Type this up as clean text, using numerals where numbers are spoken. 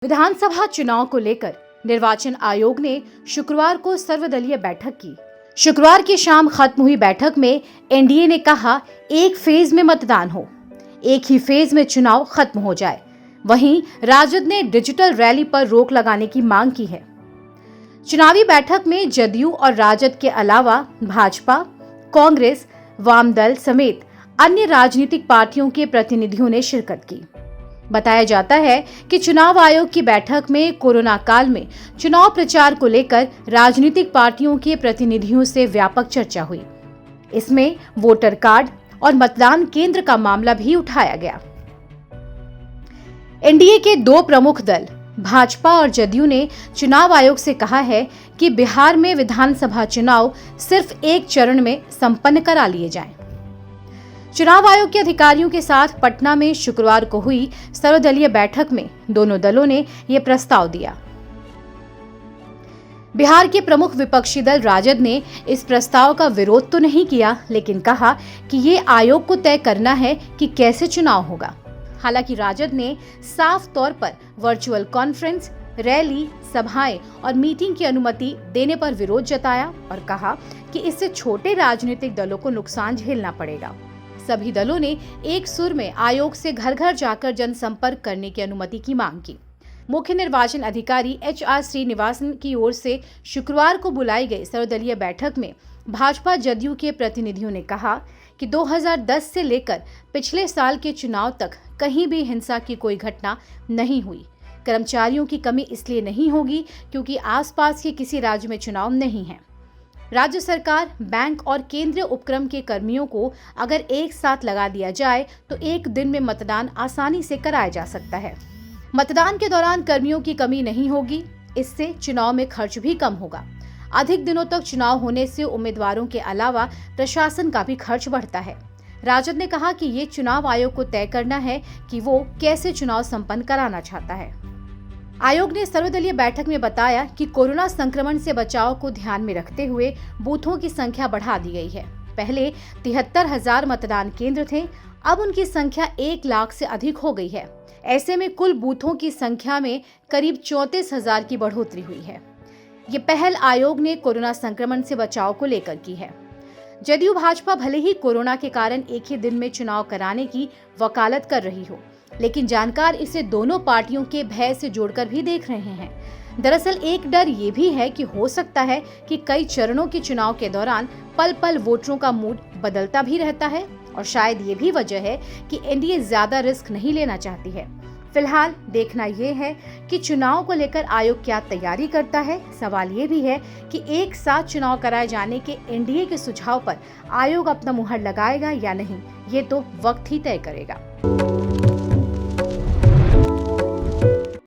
विधानसभा चुनाव को लेकर निर्वाचन आयोग ने शुक्रवार को सर्वदलीय बैठक की। शुक्रवार की शाम खत्म हुई बैठक में एनडीए ने कहा एक फेज में मतदान हो, एक ही फेज में चुनाव खत्म हो जाए। वहीं राजद ने डिजिटल रैली पर रोक लगाने की मांग की है। चुनावी बैठक में जदयू और राजद के अलावा भाजपा, कांग्रेस, वाम दल समेत अन्य राजनीतिक पार्टियों के प्रतिनिधियों ने शिरकत की। बताया जाता है कि चुनाव आयोग की बैठक में कोरोना काल में चुनाव प्रचार को लेकर राजनीतिक पार्टियों के प्रतिनिधियों से व्यापक चर्चा हुई। इसमें वोटर कार्ड और मतदान केंद्र का मामला भी उठाया गया। एनडीए के दो प्रमुख दल भाजपा और जदयू ने चुनाव आयोग से कहा है कि बिहार में विधानसभा चुनाव सिर्फ एक चरण में संपन्न करा लिए जाएं। चुनाव आयोग के अधिकारियों के साथ पटना में शुक्रवार को हुई सर्वदलीय बैठक में दोनों दलों ने यह प्रस्ताव दिया। बिहार के प्रमुख विपक्षी दल राजद ने इस प्रस्ताव का विरोध तो नहीं किया, लेकिन कहा कि ये आयोग को तय करना है कि कैसे चुनाव होगा। हालांकि राजद ने साफ तौर पर वर्चुअल कॉन्फ्रेंस, रैली, सभाएं और मीटिंग की अनुमति देने पर विरोध जताया और कहा कि इससे छोटे राजनीतिक दलों को नुकसान झेलना पड़ेगा। सभी दलों ने एक सुर में आयोग से घर घर जाकर जनसंपर्क करने की अनुमति की मांग की। मुख्य निर्वाचन अधिकारी HR श्रीनिवासन की ओर से शुक्रवार को बुलाई गई सर्वदलीय बैठक में भाजपा जदयू के प्रतिनिधियों ने कहा कि 2010 से लेकर पिछले साल के चुनाव तक कहीं भी हिंसा की कोई घटना नहीं हुई। कर्मचारियों की कमी इसलिए नहीं होगी क्योंकि आसपास के किसी राज्य में चुनाव नहीं है। राज्य सरकार, बैंक और केंद्रीय उपक्रम के कर्मियों को अगर एक साथ लगा दिया जाए तो एक दिन में मतदान आसानी से कराया जा सकता है। मतदान के दौरान कर्मियों की कमी नहीं होगी, इससे चुनाव में खर्च भी कम होगा। अधिक दिनों तक चुनाव होने से उम्मीदवारों के अलावा प्रशासन का भी खर्च बढ़ता है। राजद ने कहा कि ये चुनाव आयोग को तय करना है कि वो कैसे चुनाव संपन्न कराना चाहता है। आयोग ने सर्वदलीय बैठक में बताया कि कोरोना संक्रमण से बचाव को ध्यान में रखते हुए बूथों की संख्या बढ़ा दी गई है। पहले 73,000 मतदान केंद्र थे, अब उनकी संख्या 1 लाख से अधिक हो गई है। ऐसे में कुल बूथों की संख्या में करीब 34,000 की बढ़ोतरी हुई है। ये पहल आयोग ने कोरोना संक्रमण से बचाव को लेकर की है। जदयू भाजपा भले ही कोरोना के कारण एक ही दिन में चुनाव कराने की वकालत कर रही हो, लेकिन जानकार इसे दोनों पार्टियों के भय से जोड़कर भी देख रहे हैं। दरअसल एक डर ये भी है कि हो सकता है कि कई चरणों के चुनाव के दौरान पल पल वोटरों का मूड बदलता भी रहता है और शायद ये भी वजह है कि एनडीए ज्यादा रिस्क नहीं लेना चाहती है। फिलहाल देखना ये है कि चुनाव को लेकर आयोग क्या तैयारी करता है। सवाल ये भी है कि एक साथ चुनाव कराए जाने के एनडीए के सुझाव पर आयोग अपना मुहर लगाएगा या नहीं, ये तो वक्त ही तय करेगा।